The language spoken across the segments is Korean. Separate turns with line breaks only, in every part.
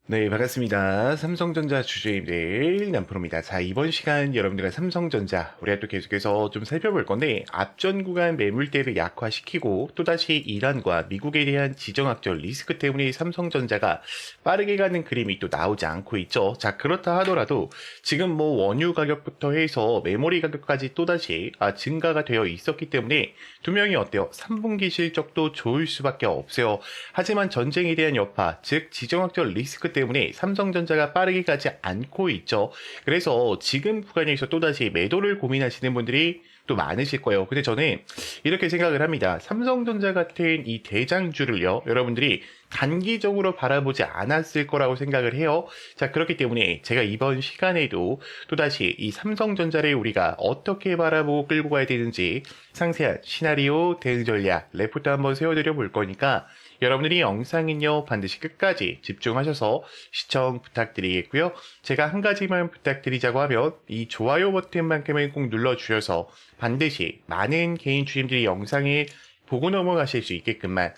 네, 반갑습니다. 삼성전자 주주님들 남프로입니다. 자, 이번 시간 여러분들과 삼성전자 우리가 또 계속해서 좀 살펴볼 건데 앞전 구간 매물대를 약화시키고 또다시 이란과 미국에 대한 지정학적 리스크 때문에 삼성전자가 빠르게 가는 그림이 또 나오지 않고 있죠. 자, 그렇다 하더라도 지금 뭐 원유 가격부터 해서 메모리 가격까지 또다시 증가가 되어 있었기 때문에 분명히 어때요? 3분기 실적도 좋을 수밖에 없어요. 하지만 전쟁에 대한 여파, 즉 지정학적 리스크 때문에 삼성전자가 빠르게 가지 않고 있죠. 그래서 지금 구간에서 또다시 매도를 고민하시는 분들이 또 많으실 거예요. 근데 저는 이렇게 생각을 합니다. 삼성전자 같은 이 대장주를요, 여러분들이 단기적으로 바라보지 않았을 거라고 생각을 해요. 자, 그렇기 때문에 제가 이번 시간에도 또다시 이 삼성전자를 우리가 어떻게 바라보고 끌고 가야 되는지 상세한 시나리오, 대응 전략, 레포트 한번 세워드려 볼 거니까 여러분들이 영상은요 반드시 끝까지 집중하셔서 시청 부탁드리겠고요. 제가 한 가지만 부탁드리자고 하면 이 좋아요 버튼만큼은 꼭 눌러주셔서 반드시 많은 개인 주님들이 영상을 보고 넘어가실 수 있게끔만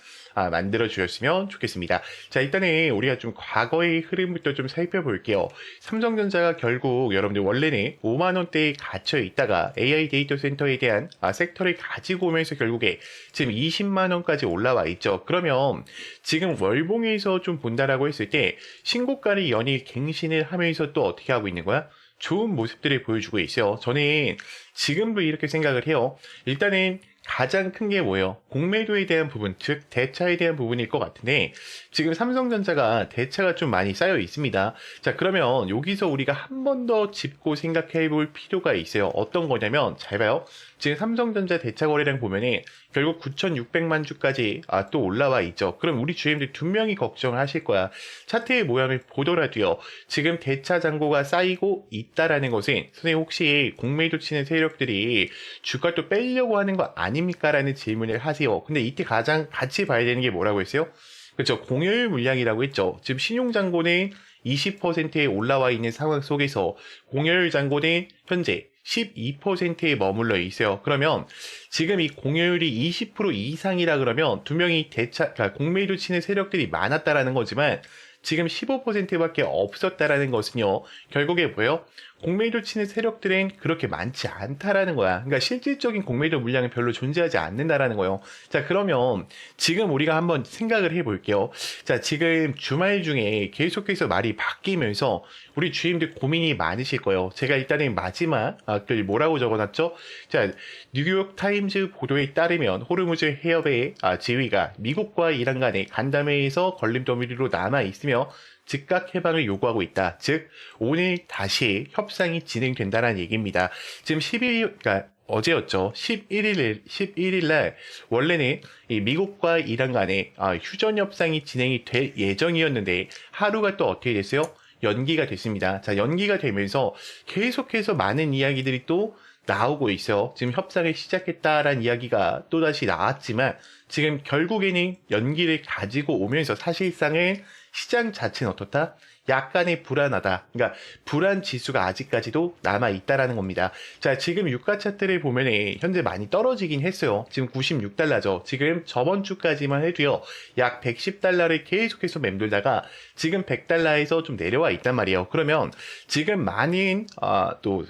만들어 주셨으면 좋겠습니다. 자, 일단은 우리가 좀 과거의 흐름부터 좀 살펴볼게요. 삼성전자가 결국 여러분들 원래는 5만 원대에 갇혀 있다가 AI 데이터 센터에 대한 섹터를 가지고 오면서 결국에 지금 20만 원까지 올라와 있죠. 그러면 지금 월봉에서 좀 본다라고 했을 때 신고가를 연일 갱신을 하면서 또 어떻게 하고 있는 거야? 좋은 모습들을 보여주고 있어요. 저는 지금도 이렇게 생각을 해요. 일단은 가장 큰 게 뭐예요? 공매도에 대한 부분, 즉 대차에 대한 부분일 것 같은데 지금 삼성전자가 대차가 좀 많이 쌓여 있습니다. 자, 그러면 여기서 우리가 한 번 더 짚고 생각해 볼 필요가 있어요. 어떤 거냐면 잘 봐요. 지금 삼성전자 대차 거래량 보면은 결국 9,600만 주까지 또 올라와 있죠. 그럼 우리 주임들 분명히 걱정을 하실 거야. 차트의 모양을 보더라도요. 지금 대차 잔고가 쌓이고 있다라는 것은 선생님 혹시 공매도 치는 세력들이 주가 또 빼려고 하는 거 아닙니까? 라는 질문을 하세요. 근데 이때 가장 같이 봐야 되는 게 뭐라고 했어요? 그렇죠. 공여율 물량이라고 했죠. 지금 신용잔고는 20%에 올라와 있는 상황 속에서 공여율 잔고는 현재 12%에 머물러 있어요. 그러면 지금 이 공여율이 20% 이상이라 그러면 두 명이 그러니까 공매도 치는 세력들이 많았다라는 거지만 지금 15%밖에 없었다라는 것은요. 결국에 뭐예요? 공매도 치는 세력들은 그렇게 많지 않다라는 거야. 그러니까 실질적인 공매도 물량은 별로 존재하지 않는다라는 거예요. 자, 그러면 지금 우리가 한번 생각을 해볼게요. 자, 지금 주말 중에 계속해서 말이 바뀌면서 우리 주임들 고민이 많으실 거예요. 제가 일단은 마지막 글 뭐라고 적어놨죠? 자, 뉴욕 타임즈 보도에 따르면 호르무즈 해협의 지위가 미국과 이란 간의 간담회에서 걸림돌이로 남아 있으며 즉각 해방을 요구하고 있다. 즉 오늘 다시 협상이 진행된다는 얘기입니다. 지금 12일, 그러니까 어제였죠. 11일 날 원래는 이 미국과 이란 간의 휴전 협상이 진행이 될 예정이었는데 하루가 또 어떻게 됐어요? 연기가 됐습니다. 자, 연기가 되면서 계속해서 많은 이야기들이 또 나오고 있어요. 지금 협상을 시작했다라는 이야기가 또다시 나왔지만 지금 결국에는 연기를 가지고 오면서 사실상은 시장 자체는 어떻다? 약간의 불안하다. 그러니까 불안 지수가 아직까지도 남아 있다라는 겁니다. 자, 지금 유가 차트를 보면 현재 많이 떨어지긴 했어요. 지금 96달러죠. 지금 저번 주까지만 해도요. 약 110달러를 계속해서 맴돌다가 지금 100달러에서 좀 내려와 있단 말이에요. 그러면 지금 많은 또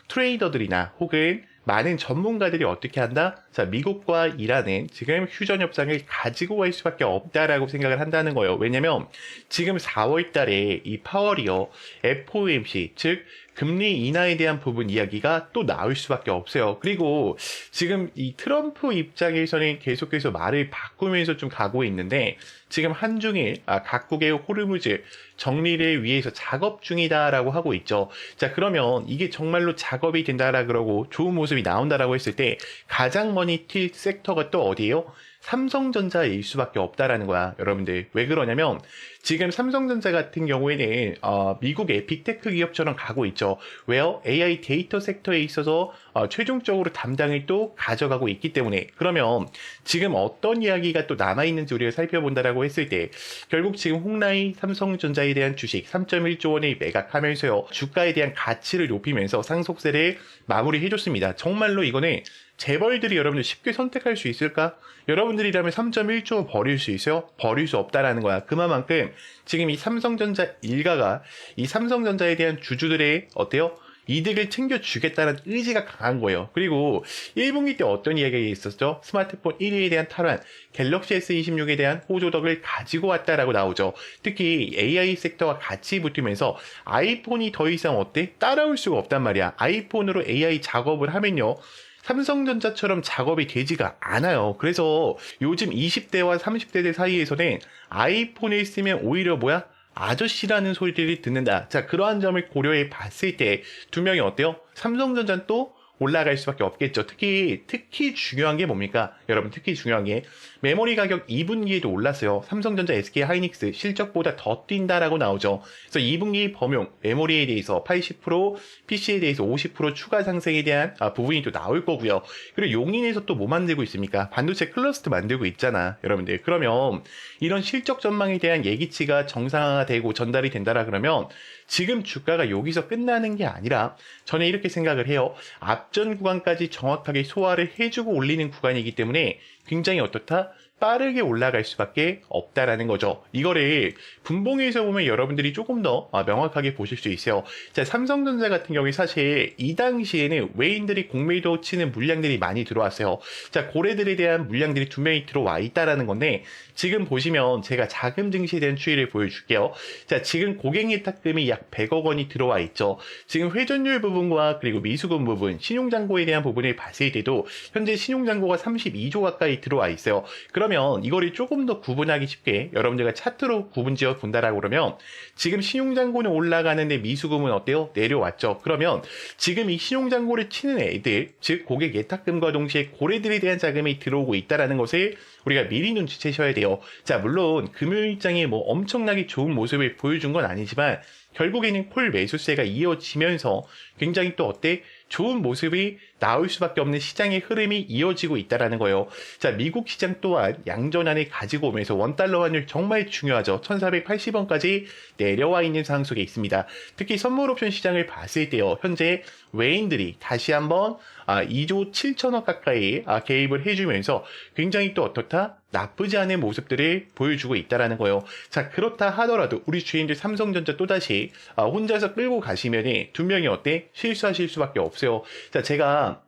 트레이더들이나 혹은 많은 전문가들이 어떻게 한다? 자, 미국과 이란은 지금 휴전 협상을 가지고 갈 수밖에 없다라고 생각을 한다는 거예요. 왜냐면 지금 4월 달에 이 파월이요. FOMC, 즉 금리 인하에 대한 부분 이야기가 또 나올 수밖에 없어요. 그리고 지금 이 트럼프 입장에서는 계속해서 말을 바꾸면서 좀 가고 있는데 지금 한중일 각국의 호르무즈 정리를 위해서 작업 중이다라고 하고 있죠. 자, 그러면 이게 정말로 작업이 된다라 그러고 좋은 모습이 나온다라고 했을 때 가장 많이 튈 섹터가 또 어디예요? 삼성전자일 수밖에 없다라는 거야, 여러분들. 왜 그러냐면 지금 삼성전자 같은 경우에는 미국의 빅테크 기업처럼 가고 있죠. 왜요? AI 데이터 섹터에 있어서 최종적으로 담당을 또 가져가고 있기 때문에. 그러면 지금 어떤 이야기가 또 남아있는지 우리가 살펴본다라고 했을 때 결국 지금 홍라이 삼성전자에 대한 주식 3.1조 원을 매각하면서요. 주가에 대한 가치를 높이면서 상속세를 마무리해줬습니다. 정말로 이거는 재벌들이 여러분들 쉽게 선택할 수 있을까? 여러분들이라면 3.1조 버릴 수 있어요? 버릴 수 없다라는 거야. 그만큼 지금 이 삼성전자 일가가 이 삼성전자에 대한 주주들의 어때요? 이득을 챙겨주겠다는 의지가 강한 거예요. 그리고 1분기 때 어떤 이야기가 있었죠? 스마트폰 1위에 대한 탈환, 갤럭시 S26에 대한 호조덕을 가지고 왔다라고 나오죠. 특히 AI 섹터와 같이 붙으면서 아이폰이 더 이상 어때? 따라올 수가 없단 말이야. 아이폰으로 AI 작업을 하면요. 삼성전자처럼 작업이 되지가 않아요. 그래서 요즘 20대와 30대들 사이에서는 아이폰을 쓰면 오히려 뭐야? 아저씨라는 소리들이 듣는다. 자, 그러한 점을 고려해 봤을 때 두 명이 어때요? 삼성전자는 또 올라갈 수밖에 없겠죠. 특히 중요한 게 뭡니까? 여러분, 특히 중요한 게 메모리 가격 2분기에도 올랐어요. 삼성전자, SK 하이닉스 실적보다 더 뛴다라고 나오죠. 그래서 2분기 범용 메모리에 대해서 80%, PC에 대해서 50% 추가 상승에 대한 부분이 또 나올 거고요. 그리고 용인에서 또 뭐 만들고 있습니까? 반도체 클러스터 만들고 있잖아, 여러분들. 그러면 이런 실적 전망에 대한 예기치가 정상화되고 전달이 된다라 그러면 지금 주가가 여기서 끝나는 게 아니라 저는 이렇게 생각을 해요. 앞전 구간까지 정확하게 소화를 해주고 올리는 구간이기 때문에 굉장히 어떻다? 빠르게 올라갈 수밖에 없다라는 거죠. 이거를 분봉에서 보면 여러분들이 조금 더 명확하게 보실 수 있어요. 자, 삼성전자 같은 경우에 사실 이 당시에는 외인들이 공매도 치는 물량들이 많이 들어왔어요. 자, 고래들에 대한 물량들이 두 명이 들어와 있다라는 건데 지금 보시면 제가 자금 증시에 대한 추이를 보여줄게요. 자, 지금 고객 예탁금이 약 100억 원이 들어와 있죠. 지금 회전율 부분과 그리고 미수금 부분, 신용잔고에 대한 부분을 봤을 때도 현재 신용잔고가 32조 가까이 들어와 있어요. 그러면 이거를 조금 더 구분하기 쉽게 여러분들과 차트로 구분지어 본다라고 그러면 지금 신용잔고는 올라가는데 미수금은 어때요? 내려왔죠. 그러면 지금 이 신용잔고를 치는 애들, 즉 고객 예탁금과 동시에 고래들에 대한 자금이 들어오고 있다는 것을 우리가 미리 눈치채셔야 돼요. 자, 물론 금요일장에 뭐 엄청나게 좋은 모습을 보여준 건 아니지만 결국에는 콜 매수세가 이어지면서 굉장히 또 어때? 좋은 모습이 나올 수밖에 없는 시장의 흐름이 이어지고 있다는 거예요. 자, 미국 시장 또한 양전환을 가지고 오면서 원달러 환율 정말 중요하죠. 1480원까지 내려와 있는 상황 속에 있습니다. 특히 선물 옵션 시장을 봤을 때요. 현재 외인들이 다시 한번 2조 7천억 가까이 개입을 해주면서 굉장히 또 어떻다? 나쁘지 않은 모습들을 보여주고 있다는 거예요. 자, 그렇다 하더라도 우리 주인들 삼성전자 또다시 혼자서 끌고 가시면 두 명이 어때? 실수하실 수밖에 없어요. 자, 제가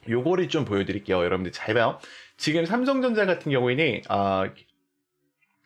요거를 좀 보여드릴게요. 여러분들 잘 봐요. 지금 삼성전자 같은 경우에는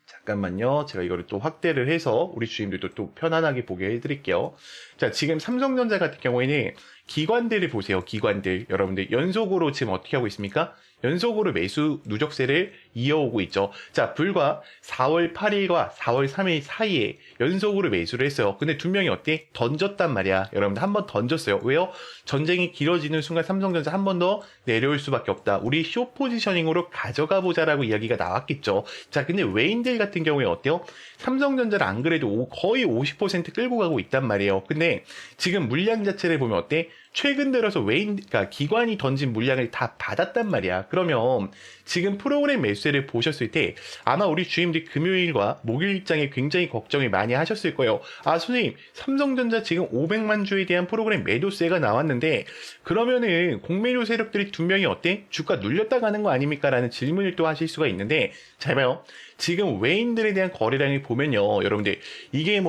잠깐만요. 제가 이거를 또 확대를 해서 우리 주인들도 또 편안하게 보게 해드릴게요. 자, 지금 삼성전자 같은 경우에는 기관들을 보세요. 기관들. 여러분들 연속으로 지금 어떻게 하고 있습니까? 연속으로 매수 누적세를 이어오고 있죠. 자, 불과 4월 8일과 4월 3일 사이에 연속으로 매수를 했어요. 근데 두 명이 어때? 던졌단 말이야. 여러분들 한 번 던졌어요. 왜요? 전쟁이 길어지는 순간 삼성전자 한 번 더 내려올 수밖에 없다. 우리 쇼 포지셔닝으로 가져가 보자라고 이야기가 나왔겠죠. 자, 근데 외인들 같은 경우에 어때요? 삼성전자를 안 그래도 거의 50% 끌고 가고 있단 말이에요. 근데 지금 물량 자체를 보면 어때? 최근 들어서 그러니까 기관이 던진 물량을 다 받았단 말이야. 그러면 지금 프로그램 매수세를 보셨을 때 아마 우리 주임들 금요일과 목요일 입장에 굉장히 걱정을 많이 하셨을 거예요. 선생님, 삼성전자 지금 500만 주에 대한 프로그램 매도세가 나왔는데 그러면은 공매도 세력들이 두 명이 어때? 주가 눌렸다 가는 거 아닙니까? 라는 질문을 또 하실 수가 있는데 잘 봐요. 지금 외인들에 대한 거래량을 보면요, 여러분들 이게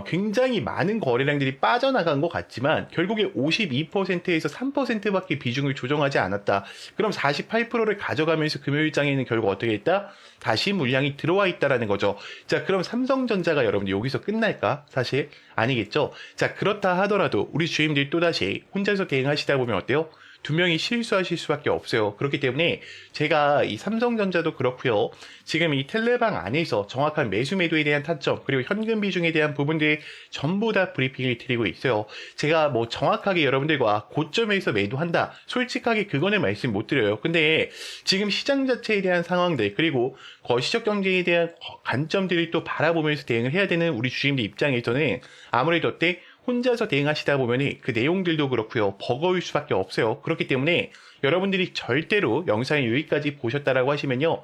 굉장히 많은 거래량들이 빠져나간 것 같지만 결국에 52%에서 3%밖에 비중을 조정하지 않았다. 그럼 48%를 가져가면서 금요일장에는 결국 어떻게 했다? 다시 물량이 들어와 있다라는 거죠. 자, 그럼 삼성전자가 여러분들 여기서 끝날까? 사실 아니겠죠. 자, 그렇다 하더라도 우리 주임들이 또다시 혼자서 대응하시다 보면 어때요? 두 명이 실수하실 수밖에 없어요. 그렇기 때문에 제가 이 삼성전자도 그렇고요. 지금 이 텔레방 안에서 정확한 매수 매도에 대한 타점 그리고 현금 비중에 대한 부분들 전부 다 브리핑을 드리고 있어요. 제가 정확하게 여러분들과 고점에서 매도한다. 솔직하게 그거는 말씀 못 드려요. 근데 지금 시장 자체에 대한 상황들 그리고 거시적 경제에 대한 관점들을 또 바라보면서 대응을 해야 되는 우리 주임들 입장에서는 아무래도 어때? 혼자서 대응하시다 보면 그 내용들도 그렇고요. 버거울 수밖에 없어요. 그렇기 때문에 여러분들이 절대로 영상을 여기까지 보셨다라고 하시면요.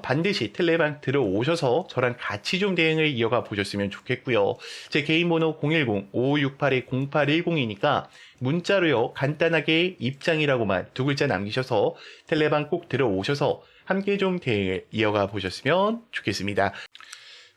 반드시 텔레방 들어오셔서 저랑 같이 좀 대응을 이어가 보셨으면 좋겠고요. 제 개인 번호 010-5568-0810이니까 문자로요 간단하게 입장이라고만 두 글자 남기셔서 텔레방 꼭 들어오셔서 함께 좀 대응을 이어가 보셨으면 좋겠습니다.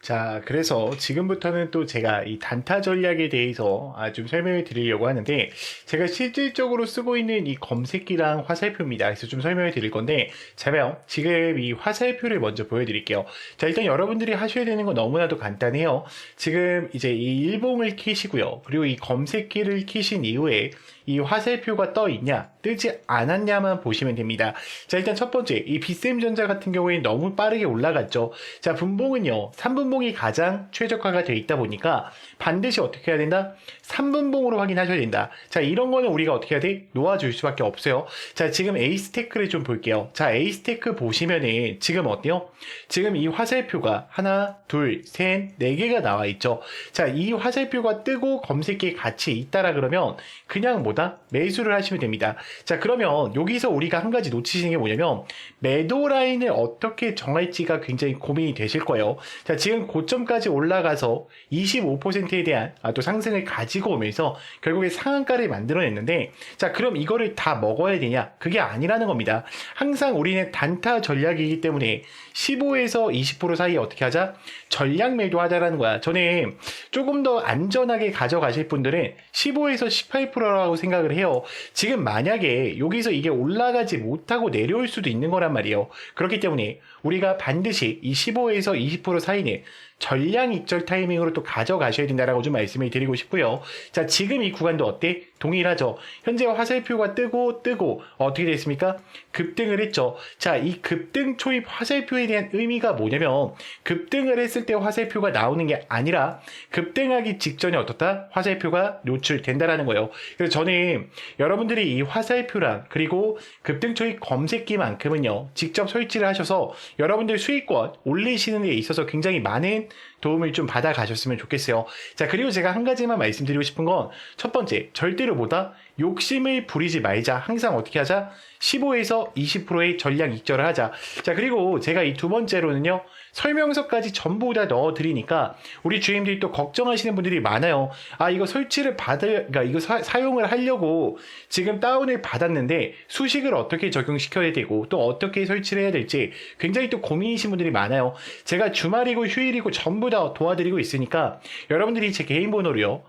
자, 그래서 지금부터는 또 제가 이 단타 전략에 대해서 좀 설명을 드리려고 하는데, 제가 실질적으로 쓰고 있는 이 검색기랑 화살표입니다. 그래서 좀 설명을 드릴 건데, 제가요, 지금 이 화살표를 먼저 보여드릴게요. 자, 일단 여러분들이 하셔야 되는 건 너무나도 간단해요. 지금 이제 이 일봉을 키시고요. 그리고 이 검색기를 키신 이후에 이 화살표가 떠 있냐, 뜨지 않았냐만 보시면 됩니다. 자, 일단 첫 번째, 이 비쌤전자 같은 경우에는 너무 빠르게 올라갔죠. 자, 분봉은요, 3분봉이 가장 최적화가 되어 있다 보니까 반드시 어떻게 해야 된다? 3분봉으로 확인하셔야 된다. 자, 이런 거는 우리가 어떻게 해야 돼? 놓아줄 수밖에 없어요. 자, 지금 에이스테크를 좀 볼게요. 자, 에이스테크 보시면은 지금 어때요? 지금 이 화살표가 하나, 둘, 셋, 네 개가 나와 있죠. 자, 이 화살표가 뜨고 검색기에 같이 있다라 그러면 그냥 뭐다? 매수를 하시면 됩니다. 자, 그러면 여기서 우리가 한 가지 놓치시는 게 뭐냐면 매도 라인을 어떻게 정할지가 굉장히 고민이 되실 거예요. 자, 지금 고점까지 올라가서 25%에 대한 또 상승을 가지고 오면서 결국에 상한가를 만들어냈는데, 자, 그럼 이거를 다 먹어야 되냐? 그게 아니라는 겁니다. 항상 우리는 단타 전략이기 때문에 15에서 20% 사이에 어떻게 하자? 전략 매도하자라는 거야. 저는 조금 더 안전하게 가져가실 분들은 15에서 18%라고 생각을 해요. 지금 만약에 여기서 이게 올라가지 못하고 내려올 수도 있는 거란 말이에요. 그렇기 때문에 우리가 반드시 이 15에서 20% 사이는 전량 익절 타이밍으로 또 가져가셔야 된다라고 좀 말씀을 드리고 싶고요. 자, 지금 이 구간도 어때? 동일하죠. 현재 화살표가 뜨고 어떻게 됐습니까? 급등을 했죠. 자, 이 급등 초입 화살표에 대한 의미가 뭐냐면 급등을 했을 때 화살표가 나오는 게 아니라 급등하기 직전에 어떻다? 화살표가 노출된다라는 거예요. 그래서 저는 여러분들이 이 화살표랑 그리고 급등 초입 검색기만큼은요, 직접 설치를 하셔서 여러분들 수익권 올리시는 데 있어서 굉장히 많은 도움을 좀 받아 가셨으면 좋겠어요. 자, 그리고 제가 한 가지만 말씀드리고 싶은 건 첫 번째, 절대로 뭐다? 욕심을 부리지 말자. 항상 어떻게 하자? 15에서 20%의 전량 익절을 하자. 자, 그리고 제가 이 두 번째로는요, 설명서까지 전부 다 넣어드리니까 우리 주임들이 또 걱정하시는 분들이 많아요. 아, 이거 설치를 그러니까 이거 사용을 하려고 지금 다운을 받았는데 수식을 어떻게 적용시켜야 되고 또 어떻게 설치를 해야 될지 굉장히 또 고민이신 분들이 많아요. 제가 주말이고 휴일이고 전부 다 도와드리고 있으니까 여러분들이 제 개인 번호로요,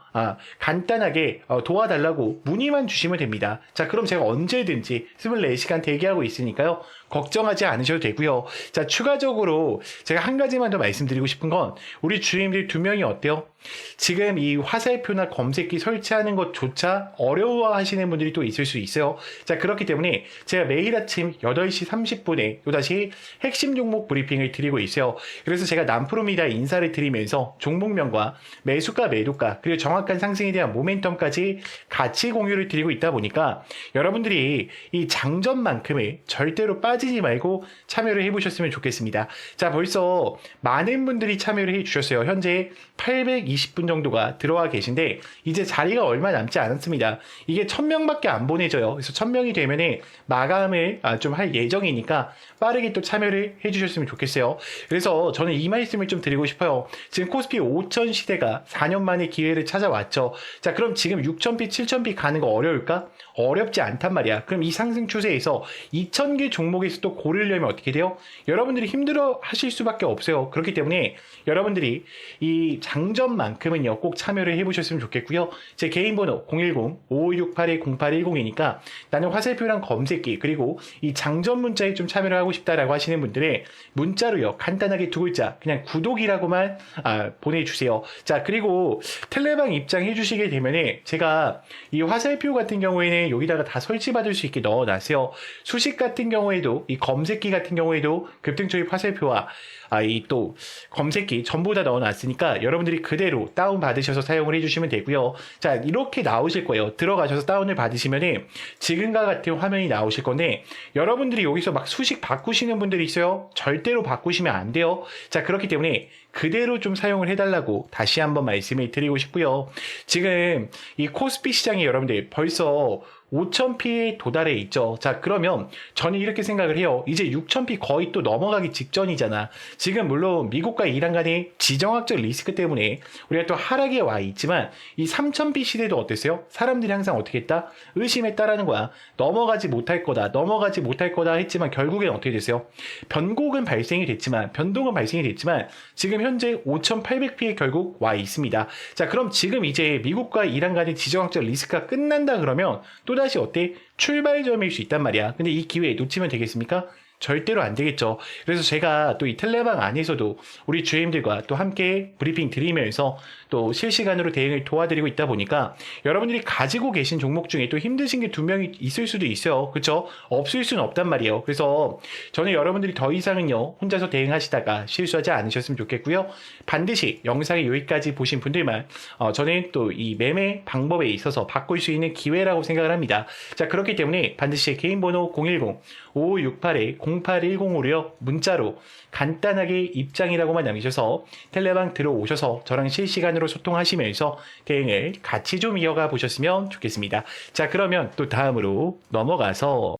간단하게 도와달라고 문의만 주시면 됩니다. 자, 그럼 제가 언제든지 24시간 대기하고 있으니까요, 걱정하지 않으셔도 되고요. 자, 추가적으로 제가 한 가지만 더 말씀드리고 싶은 건 우리 주임들 두 명이 어때요? 지금 이 화살표나 검색기 설치하는 것조차 어려워하시는 분들이 또 있을 수 있어요. 자, 그렇기 때문에 제가 매일 아침 8시 30분에 또다시 핵심 종목 브리핑을 드리고 있어요. 그래서 제가 남프로미다 인사를 드리면서 종목명과 매수가, 매도가, 그리고 정확한 상승에 대한 모멘텀까지 같이 공유를 드리고 있다 보니까 여러분들이 이 장점만큼을 절대로 빠지지 말고 참여를 해보셨으면 좋겠습니다. 자, 벌써 많은 분들이 참여를 해주셨어요. 현재 820분 정도가 들어와 계신데 이제 자리가 얼마 남지 않았습니다. 이게 1000명밖에 안 보내져요. 그래서 1000명이 되면은 마감을 좀 할 예정이니까 빠르게 또 참여를 해주셨으면 좋겠어요. 그래서 저는 이 말씀을 좀 드리고 싶어요. 지금 코스피 5000 시대가 4년 만에 기회를 찾아왔죠. 자, 그럼 지금 6000비, 7000비 가는 거 어려울까? 어렵지 않단 말이야. 그럼 이 상승 추세에서 2000개 종목에서 또 고르려면 어떻게 돼요? 여러분들이 힘들어 하실 수밖에 없어요. 그렇기 때문에 여러분들이 이 장점만큼은요, 꼭 참여를 해보셨으면 좋겠고요. 제 개인 번호 010-5568-0810이니까 나는 화살표랑 검색기 그리고 이 장점 문자에 좀 참여를 하고 싶다라고 하시는 분들의 문자로요, 간단하게 두 글자 그냥 구독이라고만 보내주세요. 자, 그리고 텔레방 입장해 주시게 되면은 제가 이 화살표 같은 경우에는 여기다가 다 설치받을 수 있게 넣어놨어요. 수식 같은 경우에도 이 검색기 같은 경우에도 급등 초입 화살표와 이 또 검색기 전부 다 넣어놨으니까 여러분들이 그대로 다운 받으셔서 사용을 해주시면 되고요. 자, 이렇게 나오실 거예요. 들어가셔서 다운을 받으시면은 지금과 같은 화면이 나오실 건데 여러분들이 여기서 막 수식 바꾸시는 분들이 있어요. 절대로 바꾸시면 안 돼요. 자, 그렇기 때문에 그대로 좀 사용을 해달라고 다시 한번 말씀을 드리고 싶고요. 지금 이 코스피 시장이 여러분들 벌써
5000P에 도달해 있죠. 자, 그러면 저는 이렇게 생각을 해요. 이제 6000P 거의 또 넘어가기 직전이잖아. 지금 물론 미국과 이란 간의 지정학적 리스크 때문에 우리가 또 하락에 와 있지만 이 3000P 시대도 어땠어요? 사람들이 항상 어떻게 했다? 의심했다라는 거야. 넘어가지 못할 거다 했지만 결국엔 어떻게 됐어요? 변동은 발생이 됐지만 지금 현재 5800P에 결국 와 있습니다. 자, 그럼 지금 이제 미국과 이란 간의 지정학적 리스크가 끝난다 그러면 또다시 어때? 출발점일 수 있단 말이야. 근데 이 기회에 놓치면 되겠습니까? 절대로 안 되겠죠. 그래서 제가 또 이 텔레방 안에서도 우리 주임들과 또 함께 브리핑 드리면서 또 실시간으로 대응을 도와드리고 있다 보니까 여러분들이 가지고 계신 종목 중에 또 힘드신 게 2명이 있을 수도 있어요. 그렇죠? 없을 수는 없단 말이에요. 그래서 저는 여러분들이 더 이상은요, 혼자서 대응하시다가 실수하지 않으셨으면 좋겠고요. 반드시 영상의 여기까지 보신 분들만 저는 또 이 매매 방법에 있어서 바꿀 수 있는 기회라고 생각을 합니다. 자, 그렇기 때문에 반드시 개인 번호 010-5568-0810으로요. 문자로 간단하게 입장이라고만 남기셔서 텔레방 들어오셔서 저랑 실시간으로 소통하시면서 대응을 같이 좀 이어가 보셨으면 좋겠습니다. 자, 그러면 또 다음으로 넘어가서